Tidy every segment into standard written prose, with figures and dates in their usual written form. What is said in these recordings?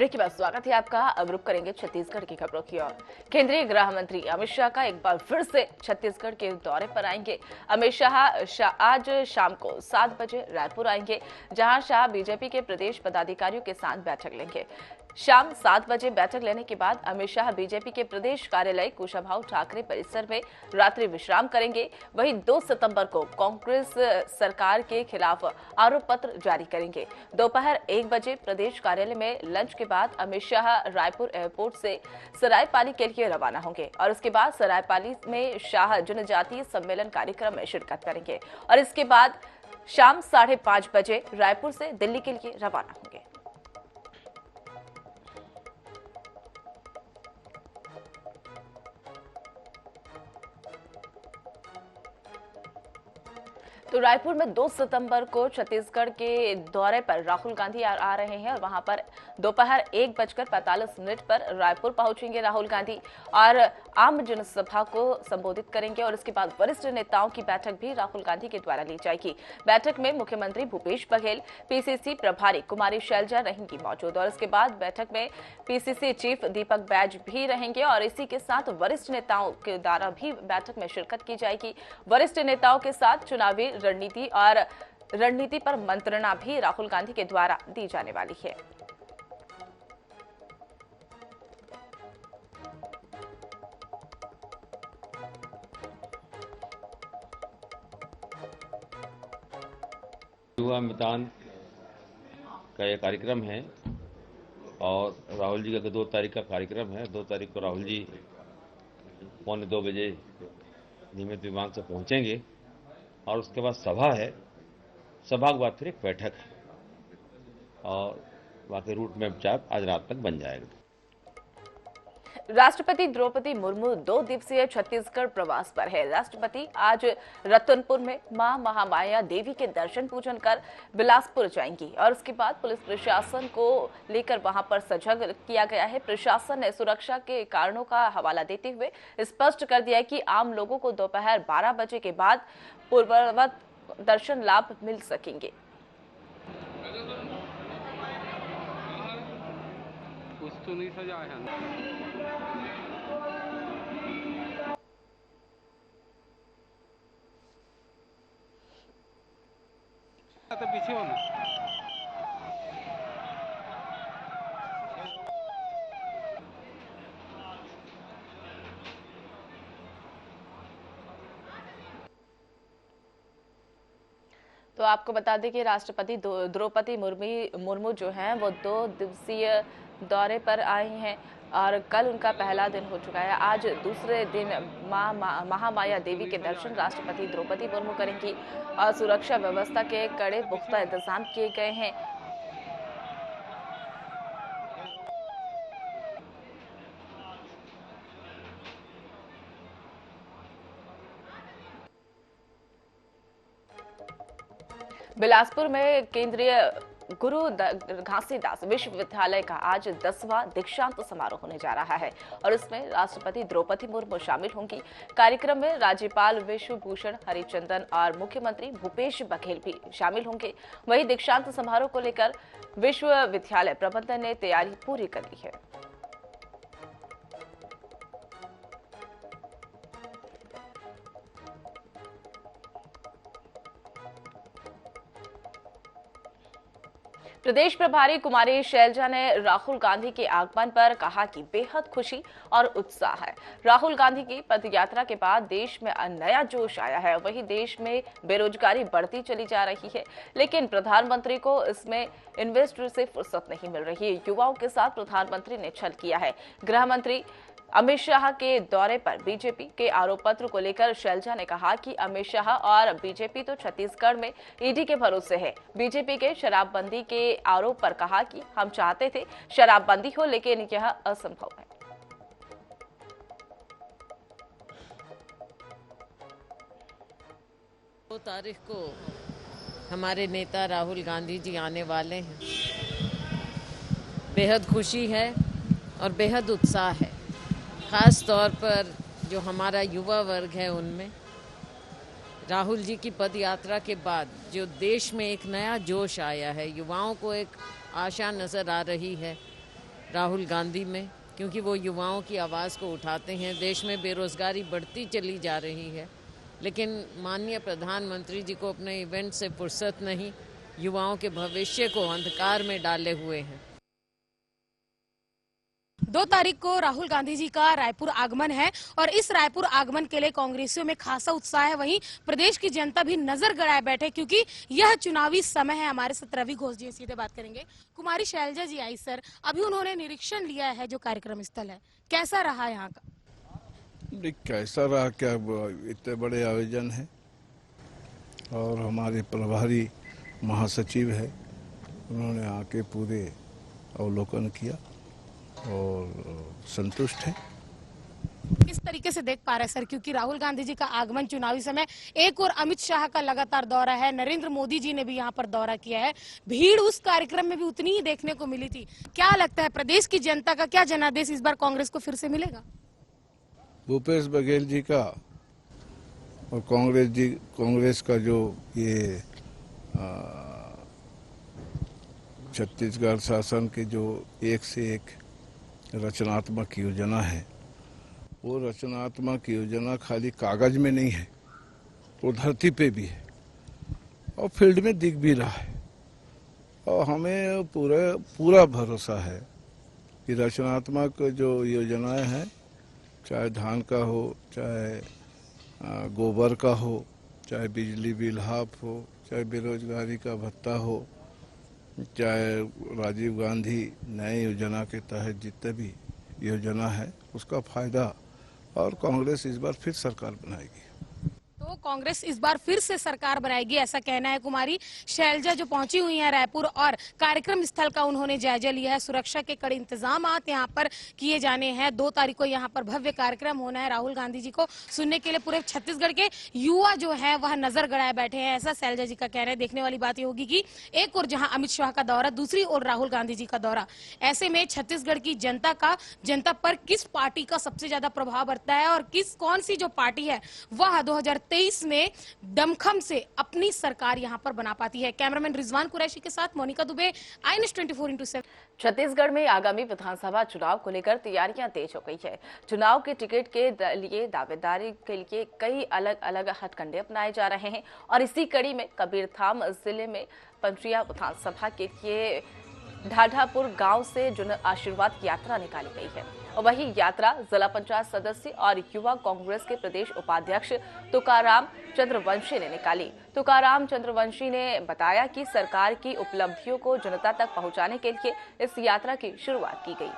Break के बाद स्वागत है आपका। अब रुक करेंगे छत्तीसगढ़ की खबरों की ओर। केंद्रीय गृह मंत्री अमित शाह का एक बार फिर से छत्तीसगढ़ के दौरे पर आएंगे। अमित शाह आज शाम को 7 बजे रायपुर आएंगे, जहां शाह बीजेपी के प्रदेश पदाधिकारियों के साथ बैठक लेंगे। शाम 7 बजे बैठक लेने के बाद अमित शाह बीजेपी के प्रदेश कार्यालय कुशाभाऊ ठाकरे परिसर में रात्रि विश्राम करेंगे। वहीं 2 सितंबर को कांग्रेस सरकार के खिलाफ आरोप पत्र जारी करेंगे। दोपहर 1 बजे प्रदेश कार्यालय में लंच के बाद अमित शाह रायपुर एयरपोर्ट से सरायपाली के लिए रवाना होंगे और उसके बाद सरायपाली में शाह जनजातीय सम्मेलन कार्यक्रम में शिरकत करेंगे और इसके बाद शाम 5:30 बजे रायपुर से दिल्ली के लिए रवाना होंगे। तो रायपुर में 2 सितंबर को छत्तीसगढ़ के दौरे पर राहुल गांधी आ रहे हैं और वहां पर दोपहर 1:45 पर रायपुर पहुंचेंगे राहुल गांधी और आम जनसभा को संबोधित करेंगे और इसके बाद वरिष्ठ नेताओं की बैठक भी राहुल गांधी के द्वारा ली जाएगी। बैठक में मुख्यमंत्री भूपेश बघेल, पीसीसी प्रभारी कुमारी शैलजा रहेंगी मौजूद और इसके बाद बैठक में पीसीसी चीफ दीपक बैज भी रहेंगे और इसी के साथ वरिष्ठ नेताओं के द्वारा भी बैठक में शिरकत की जाएगी। वरिष्ठ नेताओं के साथ चुनावी रणनीति पर मंत्रणा भी राहुल गांधी के द्वारा दी जाने वाली है। युवा मैदान का यह कार्यक्रम है और राहुल जी का 2 तारीख का कार्यक्रम है। 2 तारीख को राहुल जी 1:45 बजे नियमित विमान से पहुंचेंगे और उसके बाद सभा है। सभा के बाद फिर एक बैठक है और बाकी रूट मैप चार्ट आज रात तक बन जाएगा। राष्ट्रपति द्रौपदी मुर्मू 2 दिवसीय छत्तीसगढ़ प्रवास पर है। राष्ट्रपति आज रतनपुर में मां महामाया देवी के दर्शन पूजन कर बिलासपुर जाएंगी और उसके बाद पुलिस प्रशासन को लेकर वहां पर सजग किया गया है। प्रशासन ने सुरक्षा के कारणों का हवाला देते हुए स्पष्ट कर दिया है कि आम लोगों को दोपहर 12 बजे के बाद पूर्ववत दर्शन लाभ मिल सकेंगे। कुछ तो नहीं सजा है तो पीछे होना। तो आपको बता दें कि राष्ट्रपति द्रौपदी मुर्मू जो हैं वो 2 दिवसीय दौरे पर आए हैं और कल उनका पहला दिन हो चुका है। आज दूसरे दिन मां महामाया देवी के दर्शन राष्ट्रपति द्रौपदी मुर्मू करेंगी और सुरक्षा व्यवस्था के कड़े पुख्ता इंतजाम किए गए हैं। बिलासपुर में केंद्रीय गुरु घासीदास विश्वविद्यालय का आज 10वां दीक्षांत समारोह होने जा रहा है और इसमें राष्ट्रपति द्रौपदी मुर्मू शामिल होंगी। कार्यक्रम में राज्यपाल विश्वभूषण हरिचंदन और मुख्यमंत्री भूपेश बघेल भी शामिल होंगे। वहीं दीक्षांत समारोह को लेकर विश्वविद्यालय प्रबंधन ने तैयारी पूरी कर ली है। प्रदेश प्रभारी कुमारी शैलजा ने राहुल गांधी के आगमन पर कहा कि बेहद खुशी और उत्साह है। राहुल गांधी की पदयात्रा के बाद देश में नया जोश आया है। वहीं देश में बेरोजगारी बढ़ती चली जा रही है, लेकिन प्रधानमंत्री को इसमें इन्वेस्टर से फुर्सत नहीं मिल रही। युवाओं के साथ प्रधानमंत्री ने छल किया है। गृह मंत्री अमित शाह के दौरे पर बीजेपी के आरोप पत्र को लेकर शैलजा ने कहा कि अमित शाह और बीजेपी तो छत्तीसगढ़ में ईडी के भरोसे है। बीजेपी के शराबबंदी के आरोप पर कहा कि हम चाहते थे शराबबंदी हो, लेकिन यह असंभव है। 2 तारीख को हमारे नेता राहुल गांधी जी आने वाले हैं। बेहद खुशी है और बेहद उत्साह है, खास तौर पर जो हमारा युवा वर्ग है उनमें। राहुल जी की पद यात्रा के बाद जो देश में एक नया जोश आया है, युवाओं को एक आशा नज़र आ रही है राहुल गांधी में, क्योंकि वो युवाओं की आवाज़ को उठाते हैं। देश में बेरोज़गारी बढ़ती चली जा रही है, लेकिन माननीय प्रधानमंत्री जी को अपने इवेंट से फुर्सत नहीं, युवाओं के भविष्य को अंधकार में डाले हुए हैं। 2 तारीख को राहुल गांधी जी का रायपुर आगमन है और इस रायपुर आगमन के लिए कांग्रेसियों में खासा उत्साह है। वहीं प्रदेश की जनता भी नजर गड़ाए बैठे, क्योंकि यह चुनावी समय है। हमारे साथ रवि घोष जी सीधे बात करेंगे। कुमारी शैलजा जी आई सर, अभी उन्होंने निरीक्षण लिया है जो कार्यक्रम स्थल है, कैसा रहा यहाँ का? कैसा रहा क्या, इतने बड़े आयोजन है और हमारे प्रभारी महासचिव है, उन्होंने आके पूरे अवलोकन किया और संतुष्ट है। किस तरीके से देख पा रहे हैं सर, क्योंकि राहुल गांधी जी का आगमन चुनावी समय, एक और अमित शाह का लगातार दौरा है, नरेंद्र मोदी जी ने भी यहाँ पर दौरा किया है, भीड़ उस कार्यक्रम में भी उतनी ही देखने को मिली थी। क्या लगता है प्रदेश की जनता का क्या जनादेश इस बार कांग्रेस को फिर से मिलेगा? भूपेश बघेल जी का और कांग्रेस का जो ये छत्तीसगढ़ शासन के जो एक से एक रचनात्मक योजना है, वो रचनात्मक योजना खाली कागज में नहीं है, वो धरती पे भी है और फील्ड में दिख भी रहा है। और हमें पूरा भरोसा है कि रचनात्मक जो योजनाएं हैं, चाहे धान का हो, चाहे गोबर का हो, चाहे बिजली बिल हाफ हो, चाहे बेरोजगारी का भत्ता हो, चाहे राजीव गांधी नई योजना के तहत जितने भी योजना है उसका फायदा, और कांग्रेस इस बार फिर सरकार बनाएगी। तो कांग्रेस इस बार फिर से सरकार बनाएगी, ऐसा कहना है कुमारी शैलजा, जो पहुंची हुई हैं रायपुर और कार्यक्रम स्थल का उन्होंने जायजा लिया है। सुरक्षा के कड़े इंतजाम यहाँ पर किए जाने हैं। 2 तारीख को यहाँ पर भव्य कार्यक्रम होना है। राहुल गांधी जी को सुनने के लिए पूरे छत्तीसगढ़ के युवा जो है वह नजर गड़ाए बैठे हैं, ऐसा शैलजा जी का कहना है। देखने वाली बात ये होगी कि एक और जहाँ अमित शाह का दौरा, दूसरी ओर राहुल गांधी जी का दौरा, ऐसे में छत्तीसगढ़ की जनता पर किस पार्टी का सबसे ज्यादा प्रभाव बढ़ता है और कौन सी जो पार्टी है वह 2023 में दमखम से अपनी सरकार यहां पर बना पाती है। कैमरामैन रिजवान कुरैशी के साथ मोनिका दुबे, INS 24x7। छत्तीसगढ़ में आगामी विधानसभा चुनाव को लेकर तैयारियां तेज हो गई है। चुनाव के टिकट के लिए दावेदारी के लिए कई अलग अलग हथकंडे अपनाए जा रहे हैं और इसी कड़ी में कबीरधाम जिले में पंचरिया विधानसभा के लिए ढाढापुर गांव से जन आशीर्वाद यात्रा निकाली गई है और वही यात्रा जिला पंचायत सदस्य और युवा कांग्रेस के प्रदेश उपाध्यक्ष तुकाराम चंद्रवंशी ने निकाली। तुकाराम चंद्रवंशी ने बताया कि सरकार की उपलब्धियों को जनता तक पहुंचाने के लिए इस यात्रा की शुरुआत की गई।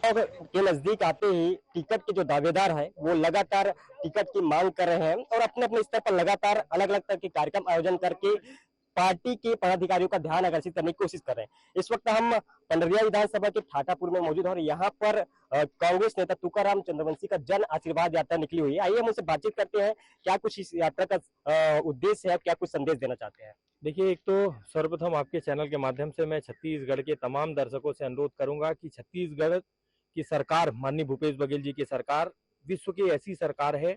के नजदीक आते ही टिकट के जो दावेदार हैं वो लगातार टिकट की मांग कर रहे हैं और अपने अपने स्तर पर लगातार अलग अलग तरह के कार्यक्रम आयोजन करके पार्टी के पदाधिकारियों का ध्यान आकर्षित करने की कोशिश कर रहे हैं। इस वक्त हम पंडरिया विधानसभा के ठाठापुर में मौजूद हैं और यहाँ पर कांग्रेस नेता तुकाराम चंद्रवंशी का जन आशीर्वाद यात्रा निकली हुई है। आइए हम उनसे बातचीत करते हैं, क्या कुछ इस यात्रा का उद्देश्य है, क्या कुछ संदेश देना चाहते हैं। देखिए, एक तो सर्वप्रथम आपके चैनल के माध्यम से मैं छत्तीसगढ़ के तमाम दर्शकों से अनुरोध करूंगा कि छत्तीसगढ़ की सरकार, माननीय भूपेश बघेल जी की सरकार, विश्व की ऐसी सरकार है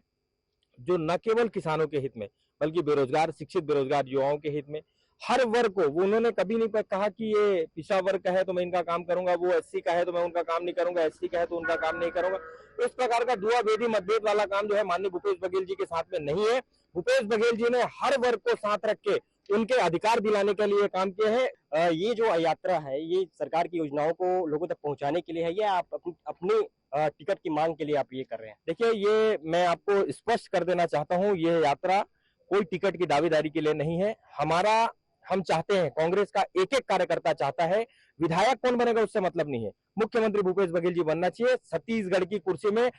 जो न केवल किसानों के हित में बल्कि बेरोजगार, शिक्षित बेरोजगार युवाओं के हित में हर वर्ग को, वो उन्होंने कभी नहीं कहा कि ये पिछड़ा वर्ग का है तो मैं इनका काम करूंगा, वो SC का है तो मैं उनका काम नहीं करूंगा, ST का है तो उनका काम नहीं करूंगा। इस प्रकार का दुआ भेदी मतभेद वाला काम जो है माननीय भूपेश बघेल जी के साथ में नहीं है। भूपेश बघेल जी ने हर वर्ग को साथ रख के उनके अधिकार दिलाने के लिए काम किए हैं। ये जो यात्रा है ये सरकार की योजनाओं को लोगों तक पहुंचाने के लिए है, या आप अपनी टिकट की मांग के लिए आप ये कर रहे हैं? देखिए, ये मैं आपको स्पष्ट कर देना चाहता हूँ, ये यात्रा कोई टिकट की दावेदारी के लिए नहीं है। हम चाहते हैं, कांग्रेस का एक एक कार्यकर्ता चाहता है, विधायक कौन बनेगा उससे मतलब नहीं है, मुख्यमंत्री भूपेश बघेल जी बनना चाहिए। छत्तीसगढ़ की कुर्सी में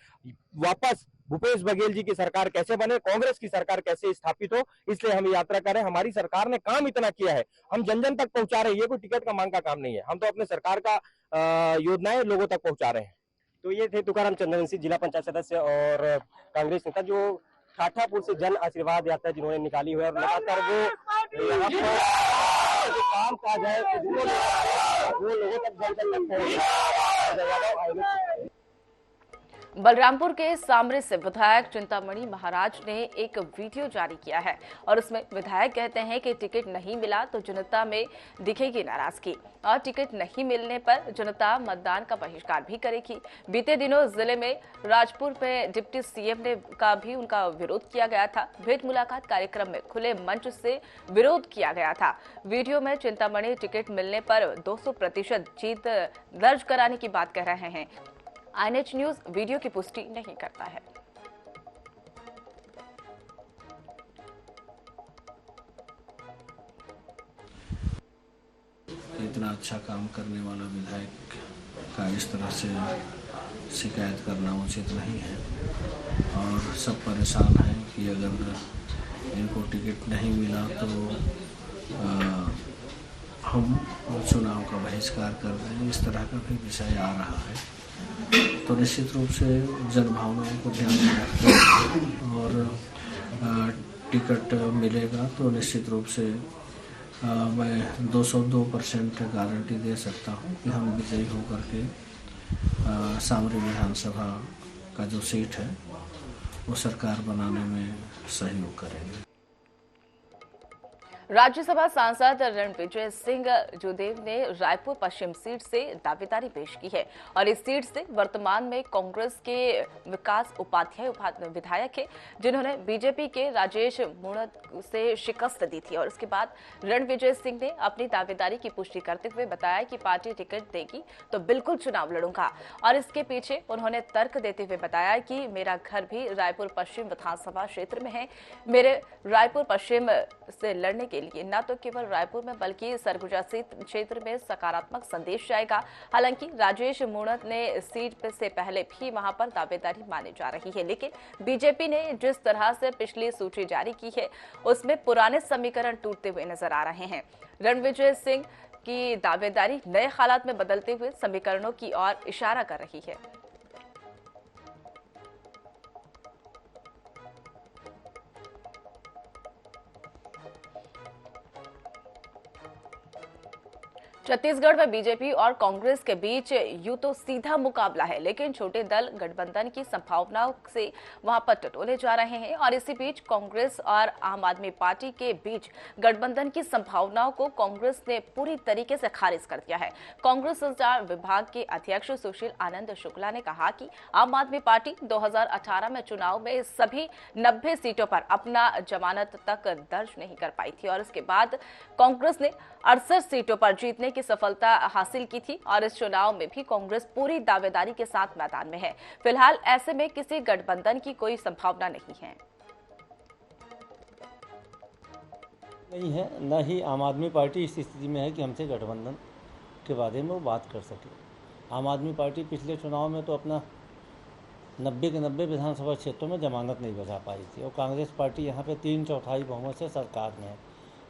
वापस भूपेश बघेल जी की सरकार कैसे बने, कांग्रेस की सरकार कैसे स्थापित हो, इसलिए हम यात्रा करें। हमारी सरकार ने काम इतना किया है, हम जन जन तक पहुंचा रहे हैं, ये कोई टिकट का मांग का काम नहीं है। हम तो अपने सरकार का योजनाएं लोगों तक पहुंचा रहे हैं। तो ये थे तुकाराम चंद्रवंशी, जिला पंचायत सदस्य और कांग्रेस नेता, जो ठाठापुर से जन आशीर्वाद यात्रा जिन्होंने निकाली हुई है और लगातार वो यहाँ पर जो काम काज है वो लोगों तक जन जन तक पहुंचे। बलरामपुर के सामरे से विधायक चिंतामणि महाराज ने एक वीडियो जारी किया है और उसमें विधायक कहते हैं कि टिकट नहीं मिला तो जनता में दिखेगी नाराजगी और टिकट नहीं मिलने पर जनता मतदान का बहिष्कार भी करेगी। बीते दिनों जिले में राजपुर में डिप्टी सीएम ने का भी उनका विरोध किया गया था। भेंट मुलाकात कार्यक्रम में खुले मंच से विरोध किया गया था। वीडियो में चिंतामणि टिकट मिलने पर 200% जीत दर्ज कराने की बात कह रहे हैं। INH न्यूज वीडियो की पुष्टि नहीं करता है। इतना अच्छा काम करने वाला विधायक का इस तरह से शिकायत करना उचित नहीं है और सब परेशान हैं कि अगर इनको टिकट नहीं मिला तो हम चुनाव का बहिष्कार कर रहे हैं। इस तरह का भी विषय आ रहा है तो निश्चित रूप से जनभावनाओं को ध्यान में रखते और टिकट मिलेगा तो निश्चित रूप से मैं 202% गारंटी दे सकता हूं कि हम विजयी होकर के सामरी विधानसभा का जो सीट है वो सरकार बनाने में सहयोग करेंगे। राज्यसभा सांसद रणविजय सिंह जोदेव ने रायपुर पश्चिम सीट से दावेदारी पेश की है और इस सीट से वर्तमान में कांग्रेस के विकास उपाध्याय विधायक है जिन्होंने बीजेपी के राजेश मूणत से शिकस्त दी थी और उसके बाद रणविजय सिंह ने अपनी दावेदारी की पुष्टि करते हुए बताया कि पार्टी टिकट देगी तो बिल्कुल चुनाव लड़ूंगा और इसके पीछे उन्होंने तर्क देते हुए बताया कि मेरा घर भी रायपुर पश्चिम विधानसभा क्षेत्र में है। मेरे रायपुर पश्चिम से लड़ने के लिए न तो केवल रायपुर में बल्कि सरगुजा क्षेत्र में सकारात्मक संदेश जाएगा। हालांकि राजेश मूणत ने सीट से पहले भी वहां पर दावेदारी मानी जा रही है, लेकिन बीजेपी ने जिस तरह से पिछली सूची जारी की है उसमें पुराने समीकरण टूटते हुए नजर आ रहे हैं। रणविजय सिंह की दावेदारी नए हालात में बदलते हुए समीकरणों की ओर इशारा कर रही है। छत्तीसगढ़ में बीजेपी और कांग्रेस के बीच यूं तो सीधा मुकाबला है, लेकिन छोटे दल गठबंधन की संभावनाओं से वहां पर टटोले जा रहे हैं और इसी बीच कांग्रेस और आम आदमी पार्टी के बीच गठबंधन की संभावनाओं को कांग्रेस ने पूरी तरीके से खारिज कर दिया है। कांग्रेस संचार विभाग के अध्यक्ष सुशील आनंद शुक्ला ने कहा कि आम आदमी पार्टी 2018 में चुनाव में सभी 90 सीटों पर अपना जमानत तक दर्ज नहीं कर पाई थी और इसके बाद कांग्रेस ने 68 सीटों पर जीतने की सफलता हासिल की थी और इस चुनाव में भी कांग्रेस पूरी दावेदारी के साथ मैदान में है। फिलहाल ऐसे में किसी गठबंधन की कोई संभावना नहीं है, न ही आम आदमी पार्टी इस स्थिति में है कि हमसे गठबंधन के बारे में वो बात कर सके। आम आदमी पार्टी पिछले चुनाव में तो अपना 90 के 90 विधानसभा क्षेत्रों में जमानत नहीं बचा पाई थी और कांग्रेस पार्टी यहाँ पे 3/4 बहुमत से सरकार में है।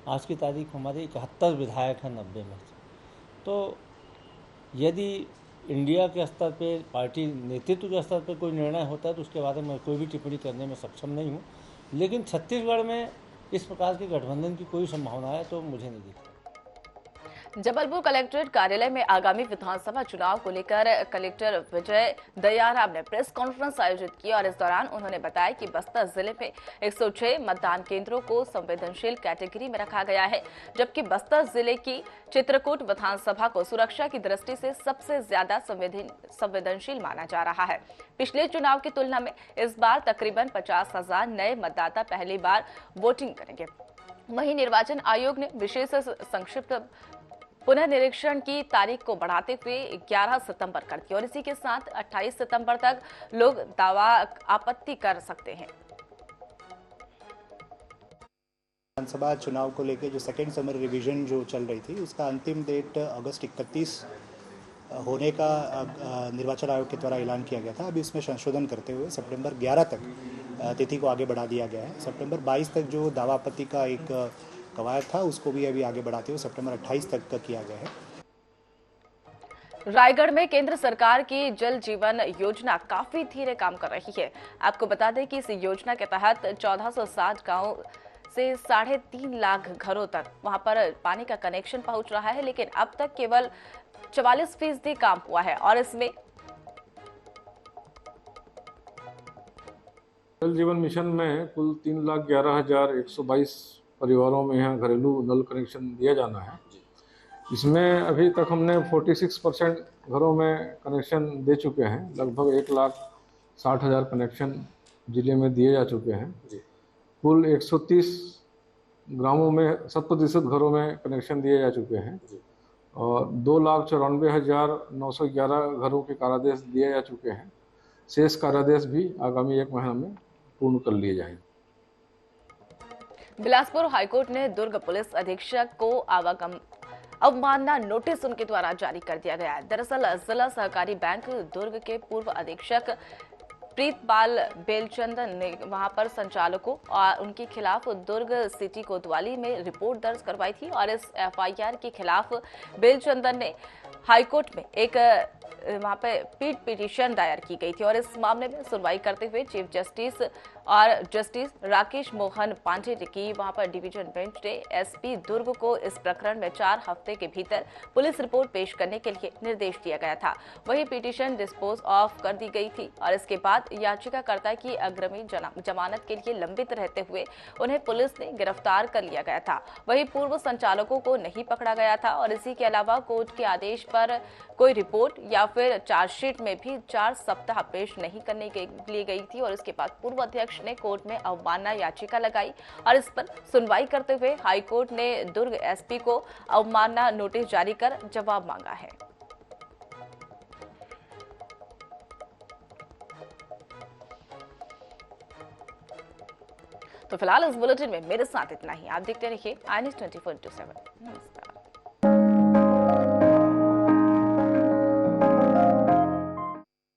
आज की तारीख हमारे 71 विधायक हैं 90 में से। तो यदि इंडिया के स्तर पे पार्टी नेतृत्व के स्तर पे कोई निर्णय होता है तो उसके बारे में कोई भी टिप्पणी करने में सक्षम नहीं हूँ, लेकिन छत्तीसगढ़ में इस प्रकार के गठबंधन की कोई संभावना है तो मुझे नहीं दिखती। जबलपुर कलेक्ट्रेट कार्यालय में आगामी विधानसभा चुनाव को लेकर कलेक्टर विजय दयाराम ने प्रेस कॉन्फ्रेंस आयोजित की और इस दौरान उन्होंने बताया कि बस्तर जिले में 106 मतदान केंद्रों को संवेदनशील कैटेगरी में रखा गया है, जबकि बस्तर जिले की चित्रकूट विधानसभा को सुरक्षा की दृष्टि से सबसे ज्यादा संवेदनशील माना जा रहा है। पिछले चुनाव की तुलना में इस बार तकरीबन 50,000 नए मतदाता पहली बार वोटिंग करेंगे। वहीं निर्वाचन आयोग ने विशेष संक्षिप्त पुनर्निरीक्षण की तारीख को बढ़ाते हुए 11 सितंबर कर दी और इसी के साथ 28 सितंबर तक लोग दावा आपत्ति कर सकते हैं। विधानसभा चुनाव को लेकर जो सेकेंड समर रिवीजन जो चल रही थी उसका अंतिम डेट अगस्त 31 होने का निर्वाचन आयोग के द्वारा ऐलान किया गया था। अभी इसमें संशोधन करते हुए सितंबर 11 तक तिथि को आगे बढ़ा दिया गया है। सितंबर 22 तक जो दावा आपत्ति का एक कवायद था उसको भी अभी आगे बढ़ाते हुए सितंबर 28 तक का किया गया है। रायगढ़ में केंद्र सरकार की जल जीवन योजना काफी धीरे काम कर रही है। आपको बता दें कि इस योजना के तहत 1460 गांव से 3.5 लाख घरों तक वहां पर पानी का कनेक्शन पहुंच रहा है, लेकिन अब तक केवल 44% काम हुआ है और इसमें जल जीवन मिशन में कुल 3,11,122 परिवारों में यहाँ घरेलू नल कनेक्शन दिया जाना है। इसमें अभी तक हमने 46% घरों में कनेक्शन दे चुके हैं। लगभग 1,60,000 कनेक्शन जिले में दिए जा चुके हैं। कुल 130 ग्रामों में 70% घरों में कनेक्शन दिए जा चुके हैं और 2,94,911 घरों के कार्यादेश दिए जा चुके हैं। शेष कार्यादेश भी आगामी 1 महीने में पूर्ण कर लिए जाएंगे। बिलासपुर हाईकोर्ट ने दुर्ग पुलिस अधीक्षक को अवमानना नोटिस उनके द्वारा जारी कर दिया गया है। दरअसल जिला सहकारी बैंक दुर्ग के पूर्व अधीक्षक प्रीतपाल बेलचंदन ने वहां पर संचालकों और उनके खिलाफ दुर्ग सिटी कोतवाली में रिपोर्ट दर्ज करवाई थी और इस एफआईआर के खिलाफ बेलचंदन ने हाईकोर्ट में एक वहां पे पिटीशन दायर की गई थी और इस मामले में सुनवाई करते हुए चीफ जस्टिस और जस्टिस राकेश मोहन पांडे की वहां पर डिवीजन बेंच ने एसपी दुर्ग को इस प्रकरण में 4 हफ्ते के भीतर पुलिस रिपोर्ट पेश करने के लिए निर्देश दिया गया था। वही पिटीशन डिस्पोज ऑफ कर दी गई थी और इसके बाद याचिकाकर्ता की अग्रिम जमानत के लिए लंबित रहते हुए उन्हें पुलिस ने गिरफ्तार कर लिया गया था। वही पूर्व संचालकों को नहीं पकड़ा गया था और इसी के अलावा कोर्ट के आदेश पर कोई रिपोर्ट या फिर चार्जशीट में भी 4 सप्ताह पेश नहीं करने के लिए गई थी और इसके बाद पूर्व अध्यक्ष ने कोर्ट में अवमानना याचिका लगाई और इस पर सुनवाई करते हुए हाईकोर्ट ने दुर्ग एसपी को अवमानना नोटिस जारी कर जवाब मांगा है। तो फिलहाल इस बुलेटिन में मेरे साथ इतना ही। आप देखते रहिए INS 24/7। नमस्कार।